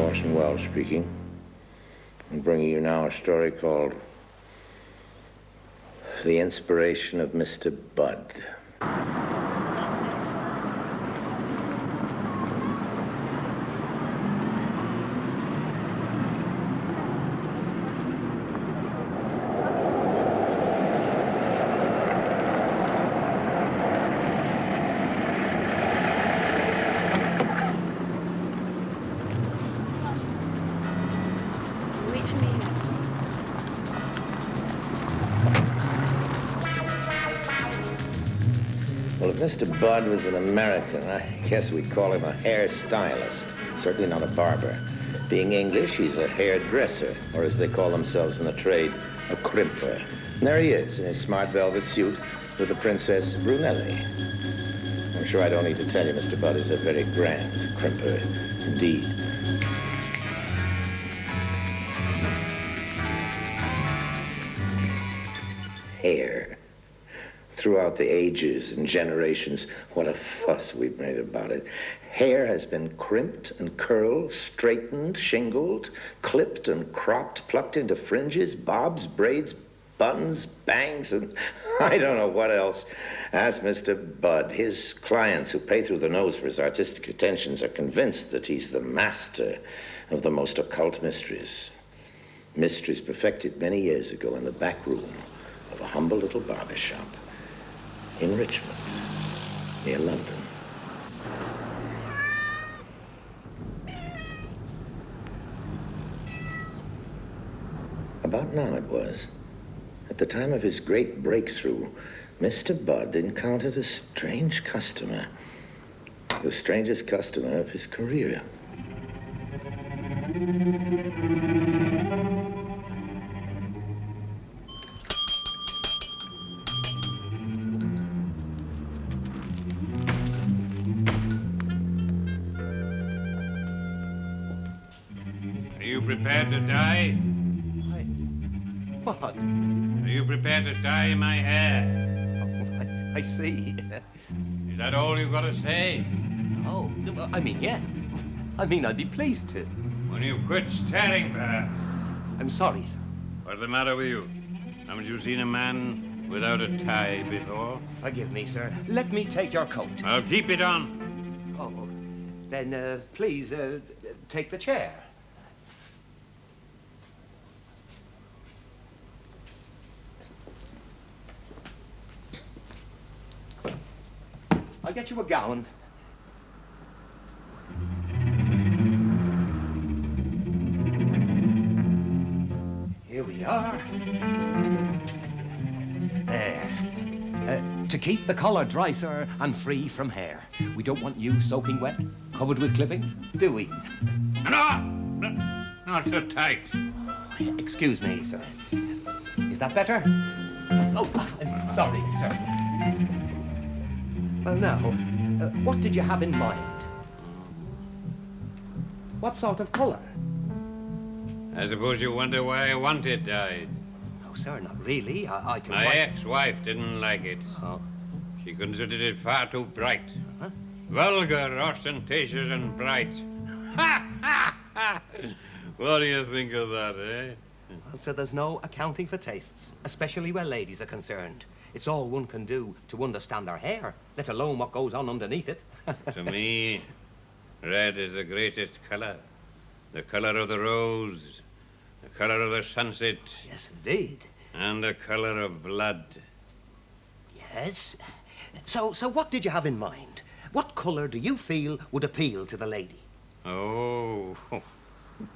Orson speaking. I'm bringing you now a story called The Inspiration of Mr. Budd. Well, if Mr. Budd was an American, I guess we'd call him a hairstylist, certainly not a barber. Being English, he's a hairdresser, or as they call themselves in the trade, a crimper. And there he is, in his smart velvet suit with the Princess Brunelli. I'm sure I don't need to tell you Mr. Budd is a very grand crimper indeed. Hair. Throughout the ages and generations, what a fuss we've made about it. Hair has been crimped and curled, straightened, shingled, clipped and cropped, plucked into fringes, bobs, braids, buns, bangs, and I don't know what else. Ask Mr. Budd. His clients who pay through the nose for his artistic attentions are convinced that he's the master of the most occult mysteries. Mysteries perfected many years ago in the back room of a humble little barber shop in Richmond, near London. About now it was. At the time of his great breakthrough, Mr. Budd encountered a strange customer. The strangest customer of his career. Are you prepared to die? What? Are you prepared to dye my hair? Oh, I see. Is that all you've got to say? Oh, I mean, yes. I mean, I'd be pleased to. When you quit staring, perhaps. I'm sorry, sir. What's the matter with you? Haven't you seen a man without a tie before? Forgive me, sir. Let me take your coat. I'll keep it on. Oh, then, please, take the chair. I'll get you a gown. Here we are. There. To keep the collar dry, sir, and free from hair. We don't want you soaking wet, covered with clippings, do we? No! Not so tight. Excuse me, sir. Is that better? Oh, I'm sorry, sir. Well, now, what did you have in mind? What sort of color? I suppose you wonder why I want it dyed. No, sir, not really. I can... My ex-wife didn't like it. Oh. She considered it far too bright. Huh? Vulgar, ostentatious, and bright. Ha! Ha! Ha! What do you think of that, eh? Well, sir, there's no accounting for tastes, especially where ladies are concerned. It's all one can do to understand their hair, let alone what goes on underneath it. To me, red is the greatest color. The color of the rose, the color of the sunset. Yes, indeed. And the color of blood. Yes. So what did you have in mind? What color do you feel would appeal to the lady? Oh,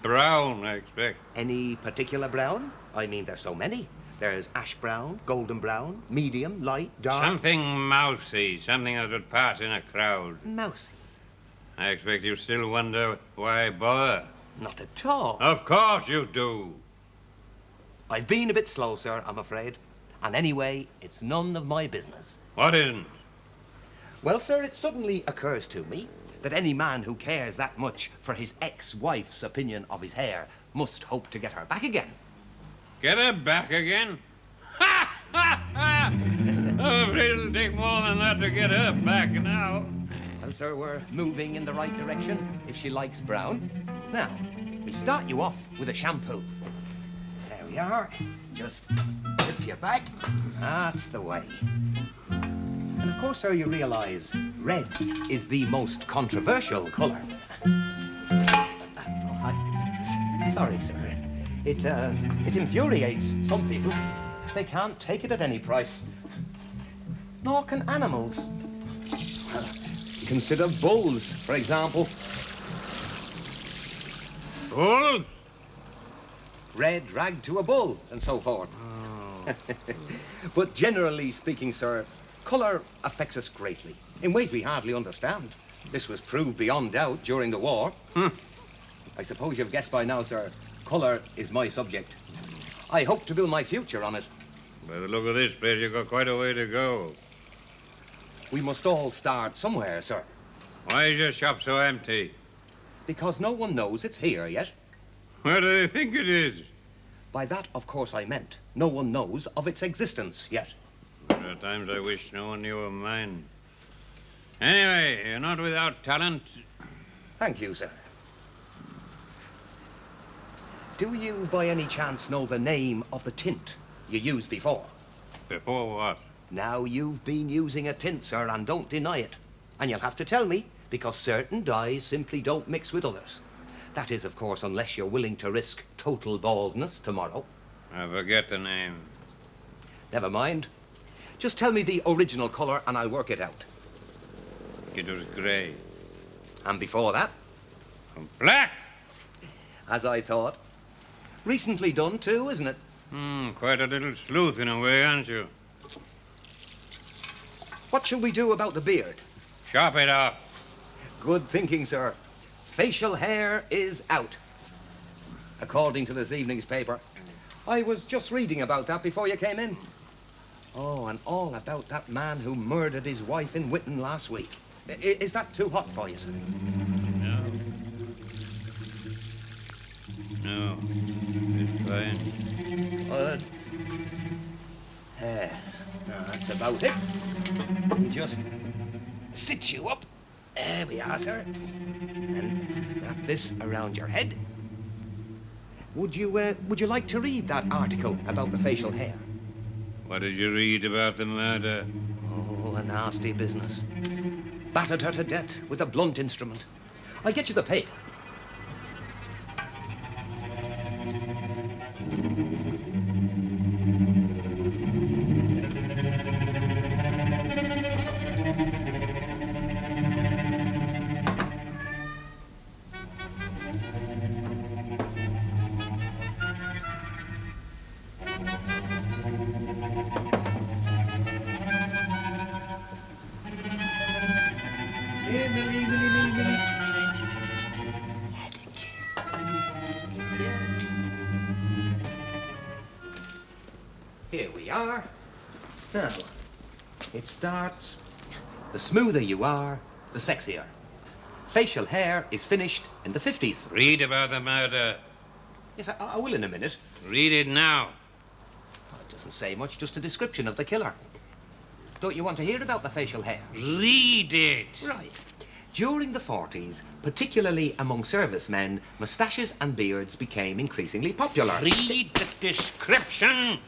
brown, I expect. Any particular brown? I mean, there's so many. There's ash brown, golden brown, medium, light, dark. Something mousy, something that would pass in a crowd. Mousy. I expect you still wonder why bother. Not at all. Of course you do. I've been a bit slow, sir, I'm afraid. And anyway, it's none of my business. What isn't? Well, sir, it suddenly occurs to me that any man who cares that much for his ex-wife's opinion of his hair must hope to get her back again. Get her back again? Ha! Ha! Ha! I'm afraid it'll take more than that to get her back now. Well, sir, we're moving in the right direction, if she likes brown. Now, we start you off with a shampoo. There we are. Just tip your back. That's the way. And of course, sir, you realize red is the most controversial colour. Sorry, sir. It infuriates some people. They can't take it at any price. Nor can animals. Consider bulls, for example. Bull? Red rag to a bull, and so forth. Oh. But generally speaking, sir, colour affects us greatly, in ways we hardly understand. This was proved beyond doubt during the war. I suppose you've guessed by now, sir, colour is my subject. I hope to build my future on it. By the look of this place, you've got quite a way to go. We must all start somewhere, sir. Why is your shop so empty? Because no one knows it's here yet. Where do they think it is? By that, of course, I meant no one knows of its existence yet. There are times I wish no one knew of mine. Anyway, you're not without talent. Thank you, sir. Do you, by any chance, know the name of the tint you used before? Before what? Now, you've been using a tint, sir, and don't deny it. And you'll have to tell me, because certain dyes simply don't mix with others. That is, of course, unless you're willing to risk total baldness tomorrow. I forget the name. Never mind. Just tell me the original colour and I'll work it out. It was grey. And before that? Black! As I thought. Recently done, too, isn't it? Quite a little sleuth in a way, aren't you? What shall we do about the beard? Chop it off. Good thinking, sir. Facial hair is out, according to this evening's paper. I was just reading about that before you came in. Oh, and all about that man who murdered his wife in Whitton last week. Is that too hot for you, sir? No. No. It's fine. Good. That's about it. We just sit you up. There we are, sir. And wrap this around your head. Would you like to read that article about the facial hair? What did you read about the murder? Oh, a nasty business. Battered her to death with a blunt instrument. I'll get you the paper. Here we are. Now, it starts. The smoother you are, the sexier. Facial hair is finished in the 50s. Read about the murder. Yes, I will in a minute. Read it now. Well, it doesn't say much, just a description of the killer. Don't you want to hear about the facial hair? Read it. Right. During the 40s, particularly among servicemen, moustaches and beards became increasingly popular. Read the description.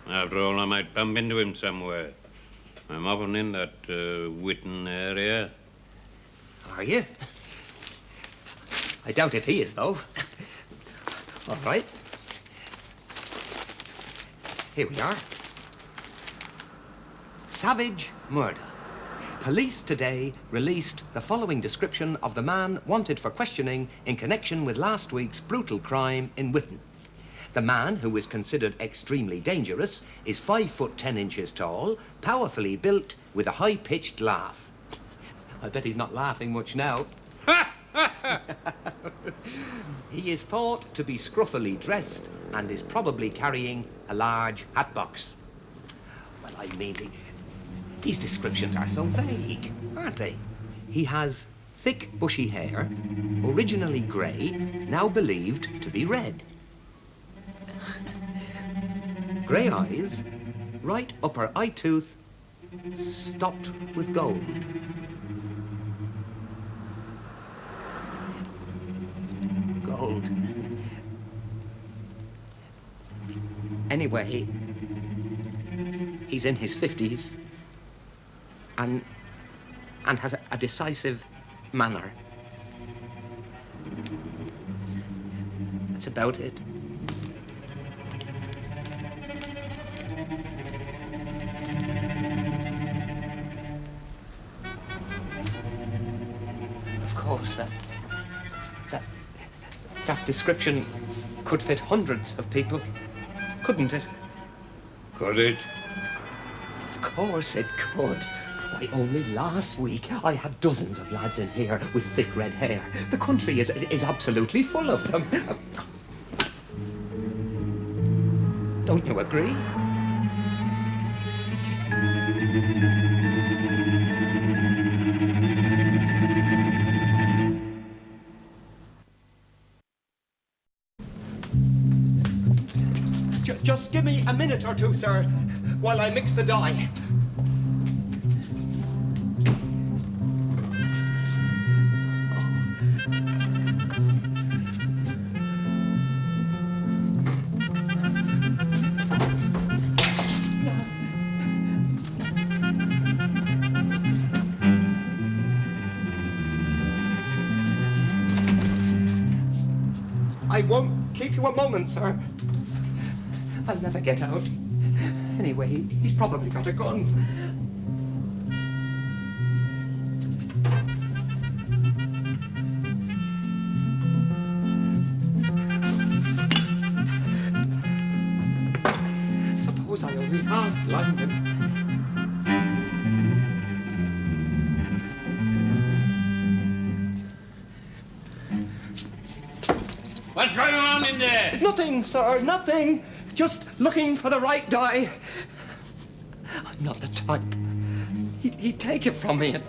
After all, I might bump into him somewhere. I'm often in that Whitton area. Are you? I doubt if he is, though. All right. Here we are. Savage murder. Police today released the following description of the man wanted for questioning in connection with last week's brutal crime in Whitton. The man, who is considered extremely dangerous, is 5'10" tall, powerfully built, with a high-pitched laugh. I bet he's not laughing much now. He is thought to be scruffily dressed and is probably carrying a large hatbox. Well, I mean, these descriptions are so vague, aren't they? He has thick, bushy hair, originally grey, now believed to be red. Grey eyes, right upper eye tooth stopped with gold. Anyway, he's in his 50s and has a decisive manner. That's about it. Of course, that description could fit hundreds of people, couldn't it? Could it? Of course it could. Why, only last week I had dozens of lads in here with thick red hair. The country is absolutely full of them. Don't you agree? Just give me a minute or two, sir, while I mix the dye. I won't keep you a moment, sir. I'll never get out. Anyway, he's probably got a gun. Suppose I only half blind him. What's going on in there? Nothing, sir, nothing. Just looking for the right dye. I'm not the type. He'd take it from me and...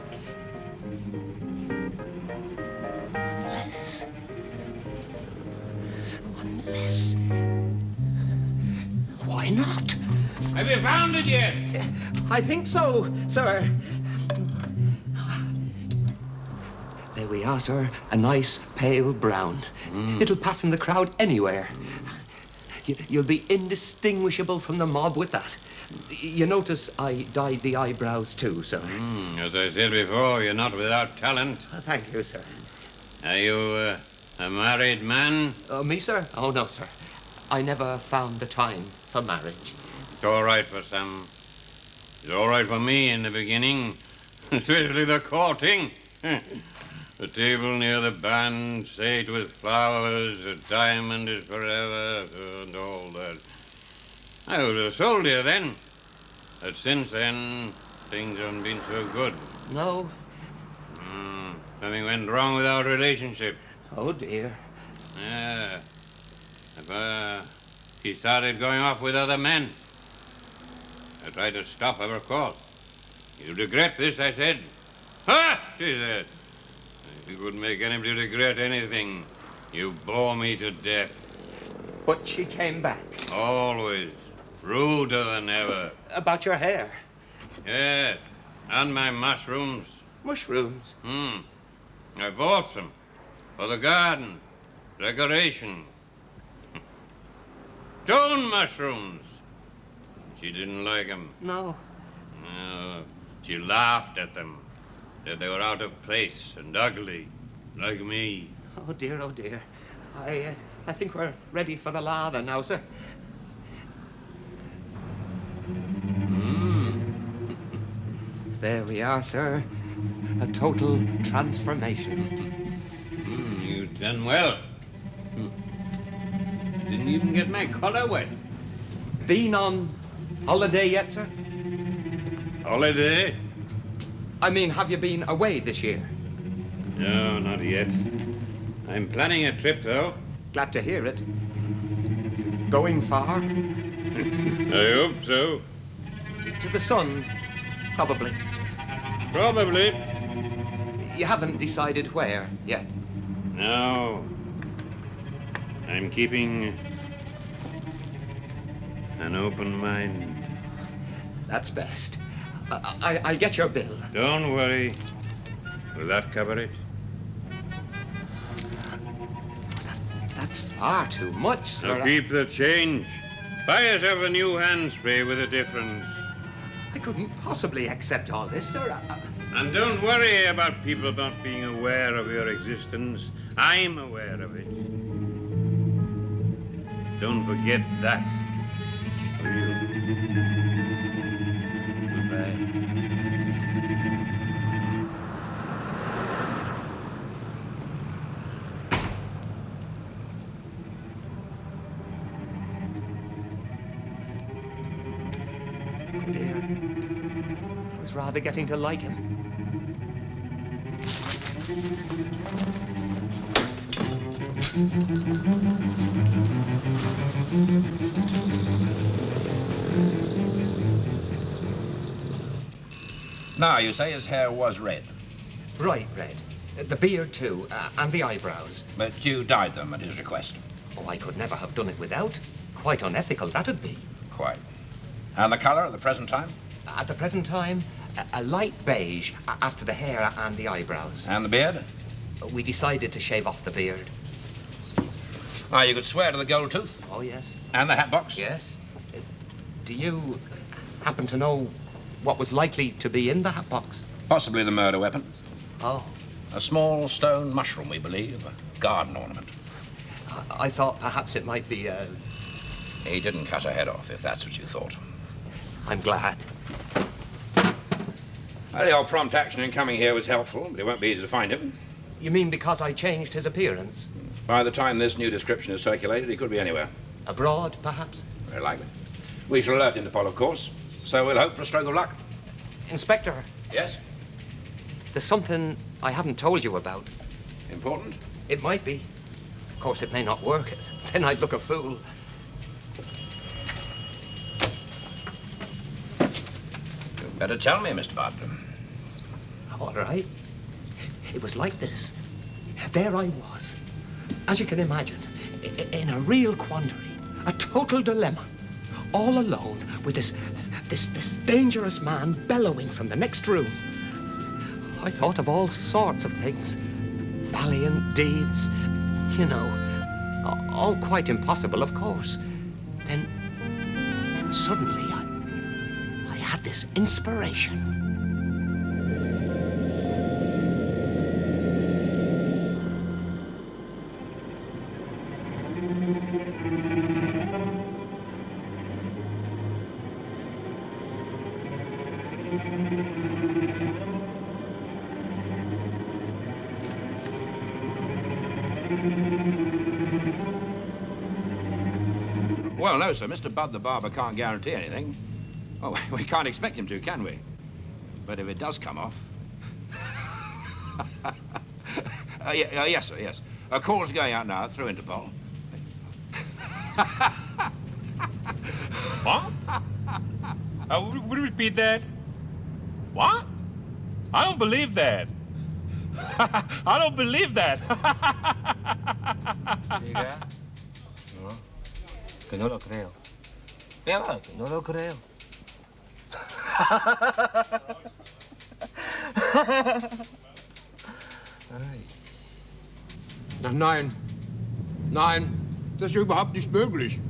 Unless... Why not? Have you found it yet? I think so, sir. There we are, sir. A nice pale brown. It'll pass in the crowd anywhere. You'll be indistinguishable from the mob with that. You notice I dyed the eyebrows too, sir. As I said before, you're not without talent. Thank you, sir. Are you a married man? Me, sir? Oh, no, sir. I never found the time for marriage. It's all right for some. It's all right for me in the beginning, especially the courting. The table near the band, sate with flowers, a diamond is forever, and all that. I would have sold you then. But since then, things haven't been so good. No. Something went wrong with our relationship. Oh, dear. Yeah. She started going off with other men. I tried to stop her, of course. You regret this, I said. Ha! She said. You wouldn't make anybody regret anything. You bore me to death. But she came back. Always. Ruder than ever. About your hair? Yes. And my mushrooms. Mushrooms? I bought some. For the garden. Decoration. Stone mushrooms. She didn't like them. No. No. She laughed at them. Said they were out of place and ugly, like me. Oh, dear, oh, dear. I think we're ready for the lather now, sir. There we are, sir. A total transformation. You've done well. Didn't even get my collar wet. Been on holiday yet, sir? Holiday? I mean, have you been away this year? No, not yet. I'm planning a trip, though. Glad to hear it. Going far? I hope so. To the sun, probably. Probably. You haven't decided where yet? No. I'm keeping an open mind. That's best. I'll get your bill. Don't worry. Will that cover it? That's far too much, sir. Now keep the change. Buy yourself a new hand spray with a difference. I couldn't possibly accept all this, sir. And don't worry about people not being aware of your existence. I'm aware of it. Don't forget that. Or Goodbye. Oh dear. I was rather getting to like him. Now, you say his hair was red, Bright red. The beard, too, and the eyebrows. but you dyed them at his request. Oh, I could never have done it without. Quite unethical, that'd be. Quite. And the colour at the present time? At the present time, a light beige as to the hair and the eyebrows. And the beard? We decided to shave off the beard. Ah, you could swear to the gold tooth. Oh, yes. And the hat box? Yes. Do you happen to know what was likely to be in the hat box? Possibly the murder weapon. Oh. A small stone mushroom, we believe. A garden ornament. I thought perhaps it might be He didn't cut her head off, if that's what you thought. I'm glad. Well, the old prompt action in coming here was helpful, but it won't be easy to find him. You mean because I changed his appearance? By the time this new description is circulated, he could be anywhere. Abroad, perhaps? Very likely. We shall alert Interpol, of course, so we'll hope for a stroke of luck. Inspector, Yes? there's something I haven't told you about. Important? It might be. Of course, it may not work. Then I'd look a fool. You'd better tell me, Mr. Budd. All right. It was like this. There I was, as you can imagine, in a real quandary, a total dilemma, all alone with this dangerous man bellowing from the next room. I thought of all sorts of things, valiant deeds, you know, all quite impossible, of course. Then suddenly I had this inspiration. Well, no, sir. Mr. Budd the barber can't guarantee anything. Oh, we can't expect him to, can we? But if it does come off... yes, sir, yes. A call's going out now through Interpol. What? Would you repeat that? What? I don't believe that. I don't believe that. Diga. No, que no lo creo. Eva, que no lo creo. Ach nein, nein, das ist überhaupt nicht möglich.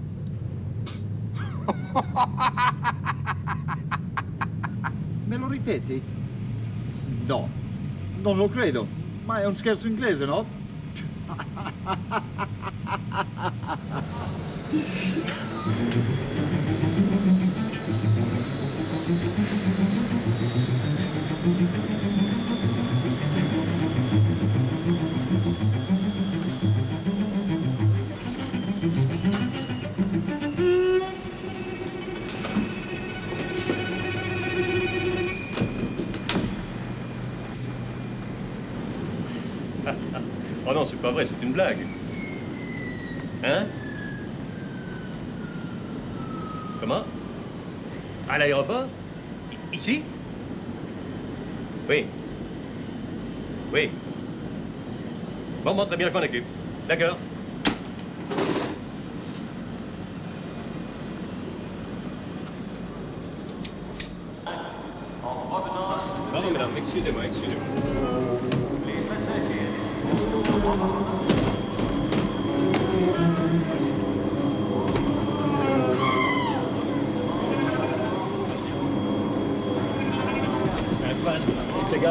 Me lo ripeti? No, non lo credo. Ma è un scherzo inglese, no? Oh non, c'est pas vrai, c'est une blague. Hein? Comment? À l'aéroport? Ici? Oui. Oui. Bon, très bien, je m'en occupe. D'accord. Pardon, madame, excusez-moi, excusez-moi.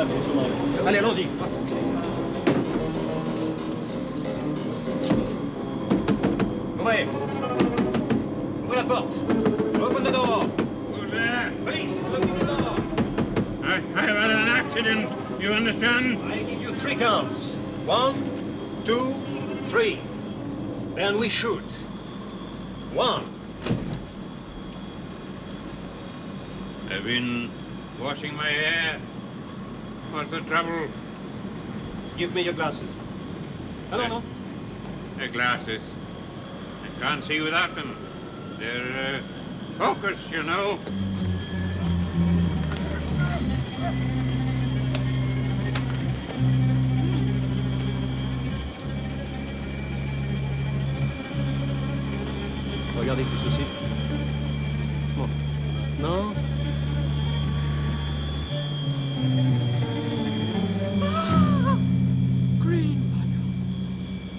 grave, ils sont mal. Allez, allons-y. Ouvrez. Ouvrez la porte. Open the door. Who's there? Police, open the door. I've had an accident. You understand? I give you 3 counts. 1, 2, 3. Then we shoot. 1. I've been washing my hair. What's the trouble? Give me your glasses. No. The glasses. I can't see without them. They're focus, you know. Regardez ces soucis. Bon. Non. Green, my God.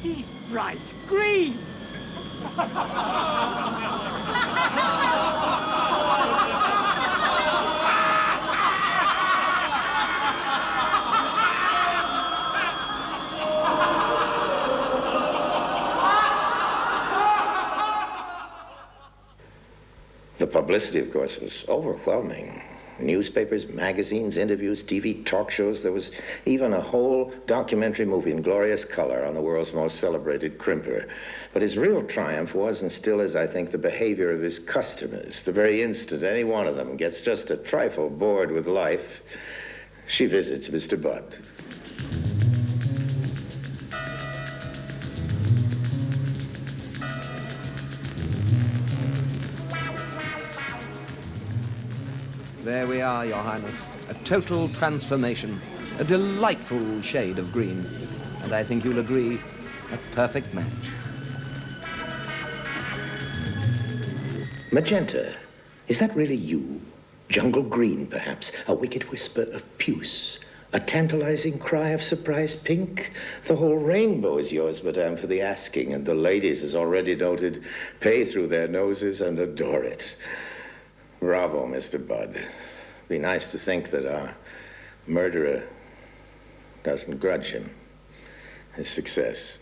He's bright green. The publicity, of course, was overwhelming. Newspapers, magazines, interviews, TV talk shows. There was even a whole documentary movie in glorious color on the world's most celebrated crimper. But his real triumph was and still is, I think, the behavior of his customers. The very instant any one of them gets just a trifle bored with life, she visits Mr. Budd. There we are, Your Highness. A total transformation. A delightful shade of green. And I think you'll agree, a perfect match. Magenta, is that really you? Jungle green, perhaps? A wicked whisper of puce? A tantalizing cry of surprised pink? The whole rainbow is yours, madame, for the asking, and the ladies, as already noted, pay through their noses and adore it. Bravo, Mr. Budd. Be nice to think that our murderer doesn't grudge him his success.